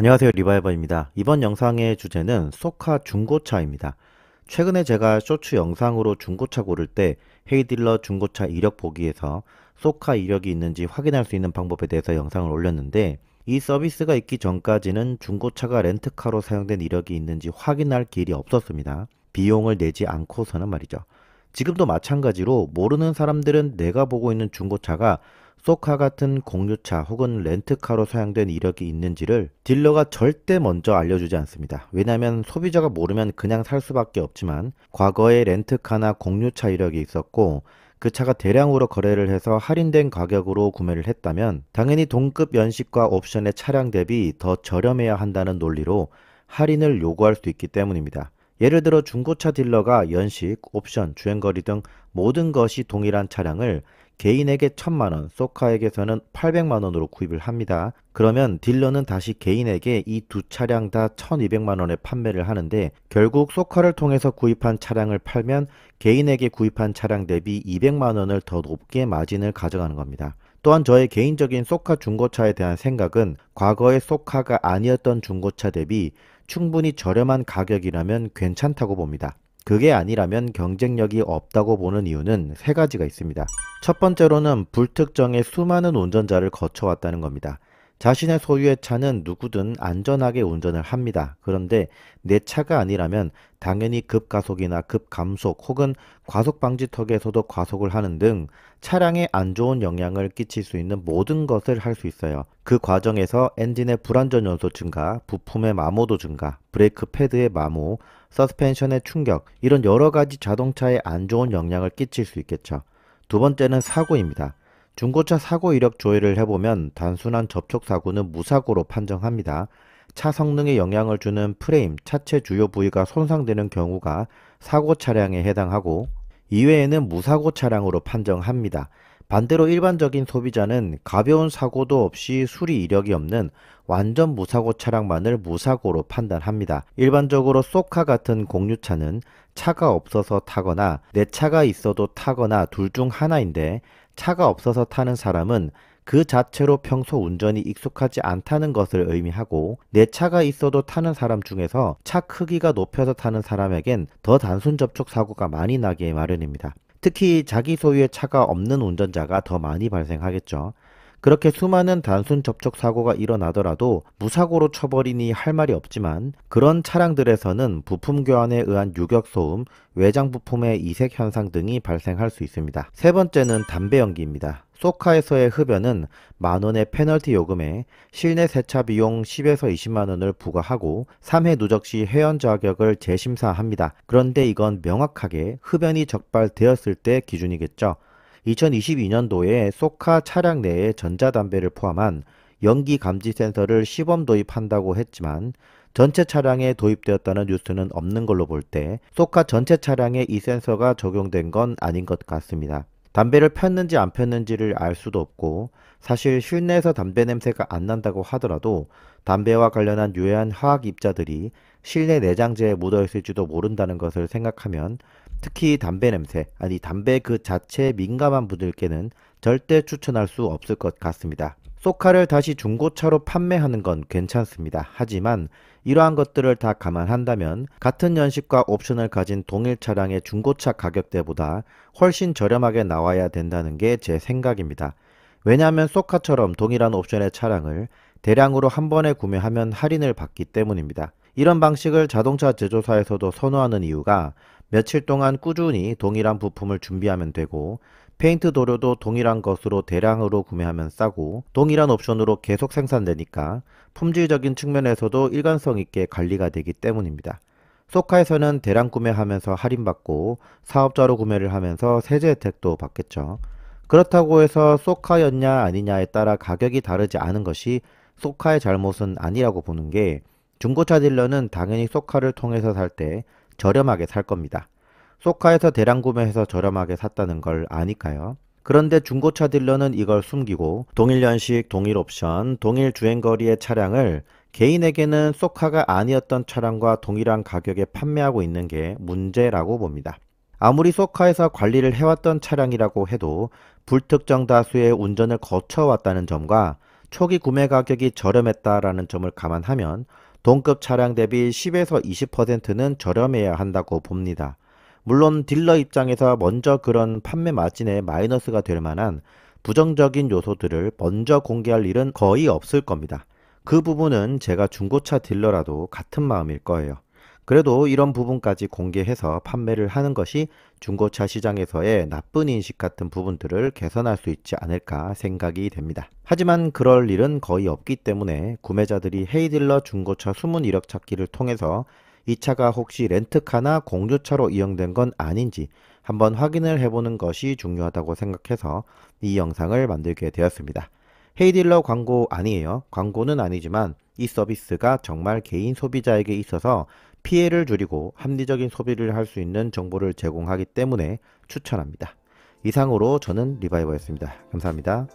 안녕하세요, 리바이버입니다. 이번 영상의 주제는 쏘카 중고차입니다. 최근에 제가 쇼츠 영상으로 중고차 고를 때 헤이딜러 중고차 이력 보기에서 쏘카 이력이 있는지 확인할 수 있는 방법에 대해서 영상을 올렸는데, 이 서비스가 있기 전까지는 중고차가 렌트카로 사용된 이력이 있는지 확인할 길이 없었습니다. 비용을 내지 않고서는 말이죠. 지금도 마찬가지로 모르는 사람들은 내가 보고 있는 중고차가 쏘카 같은 공유차 혹은 렌트카로 사용된 이력이 있는지를 딜러가 절대 먼저 알려주지 않습니다. 왜냐하면 소비자가 모르면 그냥 살 수밖에 없지만, 과거에 렌트카나 공유차 이력이 있었고 그 차가 대량으로 거래를 해서 할인된 가격으로 구매를 했다면 당연히 동급 연식과 옵션의 차량 대비 더 저렴해야 한다는 논리로 할인을 요구할 수 있기 때문입니다. 예를 들어 중고차 딜러가 연식, 옵션, 주행거리 등 모든 것이 동일한 차량을 개인에게 1000만원, 쏘카에게서는 800만원으로 구입을 합니다. 그러면 딜러는 다시 개인에게 이 두 차량 다 1200만원에 판매를 하는데, 결국 쏘카를 통해서 구입한 차량을 팔면 개인에게 구입한 차량 대비 200만원을 더 높게 마진을 가져가는 겁니다. 또한 저의 개인적인 쏘카 중고차에 대한 생각은, 과거의 쏘카가 아니었던 중고차 대비 충분히 저렴한 가격이라면 괜찮다고 봅니다. 그게 아니라면 경쟁력이 없다고 보는 이유는 세 가지가 있습니다. 첫 번째로는 불특정의 수많은 운전자를 거쳐왔다는 겁니다. 자신의 소유의 차는 누구든 안전하게 운전을 합니다. 그런데 내 차가 아니라면 당연히 급가속이나 급감속 혹은 과속방지턱에서도 과속을 하는 등 차량에 안 좋은 영향을 끼칠 수 있는 모든 것을 할 수 있어요. 그 과정에서 엔진의 불안전 요소 증가, 부품의 마모도 증가, 브레이크 패드의 마모, 서스펜션의 충격, 이런 여러 가지 자동차에 안 좋은 영향을 끼칠 수 있겠죠. 두 번째는 사고입니다. 중고차 사고 이력 조회를 해보면 단순한 접촉 사고는 무사고로 판정합니다. 차 성능에 영향을 주는 프레임, 차체 주요 부위가 손상되는 경우가 사고 차량에 해당하고, 이외에는 무사고 차량으로 판정합니다. 반대로 일반적인 소비자는 가벼운 사고도 없이 수리 이력이 없는 완전 무사고 차량만을 무사고로 판단합니다. 일반적으로 쏘카 같은 공유차는 차가 없어서 타거나 내 차가 있어도 타거나 둘 중 하나인데, 차가 없어서 타는 사람은 그 자체로 평소 운전이 익숙하지 않다는 것을 의미하고, 내 차가 있어도 타는 사람 중에서 차 크기가 높여서 타는 사람에겐 더 단순 접촉 사고가 많이 나기 마련입니다. 특히 자기 소유의 차가 없는 운전자가 더 많이 발생하겠죠. 그렇게 수많은 단순 접촉 사고가 일어나더라도 무사고로 쳐버리니 할 말이 없지만, 그런 차량들에서는 부품 교환에 의한 유격소음, 외장 부품의 이색 현상 등이 발생할 수 있습니다. 세 번째는 담배 연기입니다. 쏘카에서의 흡연은 만원의 페널티 요금에 실내 세차 비용 10에서 20만원을 부과하고 3회 누적 시 회원 자격을 재심사합니다. 그런데 이건 명확하게 흡연이 적발되었을 때 기준이겠죠. 2022년도에 쏘카 차량 내에 전자담배를 포함한 연기 감지 센서를 시범 도입한다고 했지만, 전체 차량에 도입되었다는 뉴스는 없는 걸로 볼 때 쏘카 전체 차량에 이 센서가 적용된 건 아닌 것 같습니다. 담배를 폈는지 안 폈는지를 알 수도 없고, 사실 실내에서 담배 냄새가 안 난다고 하더라도 담배와 관련한 유해한 화학 입자들이 실내 내장재에 묻어 있을지도 모른다는 것을 생각하면, 특히 담배 냄새, 아니 담배 그 자체에 민감한 분들께는 절대 추천할 수 없을 것 같습니다. 쏘카를 다시 중고차로 판매하는 건 괜찮습니다. 하지만 이러한 것들을 다 감안한다면 같은 연식과 옵션을 가진 동일 차량의 중고차 가격대보다 훨씬 저렴하게 나와야 된다는 게 제 생각입니다. 왜냐하면 쏘카처럼 동일한 옵션의 차량을 대량으로 한 번에 구매하면 할인을 받기 때문입니다. 이런 방식을 자동차 제조사에서도 선호하는 이유가, 며칠 동안 꾸준히 동일한 부품을 준비하면 되고, 페인트 도료도 동일한 것으로 대량으로 구매하면 싸고, 동일한 옵션으로 계속 생산되니까 품질적인 측면에서도 일관성 있게 관리가 되기 때문입니다. 쏘카에서는 대량 구매하면서 할인받고, 사업자로 구매를 하면서 세제 혜택도 받겠죠. 그렇다고 해서 쏘카였냐 아니냐에 따라 가격이 다르지 않은 것이 쏘카의 잘못은 아니라고 보는 게, 중고차 딜러는 당연히 쏘카를 통해서 살 때 저렴하게 살 겁니다. 쏘카에서 대량 구매해서 저렴하게 샀다는 걸 아니까요. 그런데 중고차 딜러는 이걸 숨기고 동일 연식, 동일 옵션, 동일 주행거리의 차량을 개인에게는 쏘카가 아니었던 차량과 동일한 가격에 판매하고 있는 게 문제라고 봅니다. 아무리 쏘카에서 관리를 해왔던 차량이라고 해도 불특정 다수의 운전을 거쳐왔다는 점과 초기 구매 가격이 저렴했다라는 점을 감안하면 동급 차량 대비 10에서 20%는 저렴해야 한다고 봅니다. 물론 딜러 입장에서 먼저 그런 판매 마진에 마이너스가 될 만한 부정적인 요소들을 먼저 공개할 일은 거의 없을 겁니다. 그 부분은 제가 중고차 딜러라도 같은 마음일 거예요. 그래도 이런 부분까지 공개해서 판매를 하는 것이 중고차 시장에서의 나쁜 인식 같은 부분들을 개선할 수 있지 않을까 생각이 됩니다. 하지만 그럴 일은 거의 없기 때문에 구매자들이 헤이딜러 중고차 숨은 이력 찾기를 통해서 이 차가 혹시 렌트카나 공유차로 이용된 건 아닌지 한번 확인을 해보는 것이 중요하다고 생각해서 이 영상을 만들게 되었습니다. 헤이딜러 광고 아니에요. 광고는 아니지만 이 서비스가 정말 개인 소비자에게 있어서 피해를 줄이고 합리적인 소비를 할 수 있는 정보를 제공하기 때문에 추천합니다. 이상으로 저는 리바이버였습니다. 감사합니다.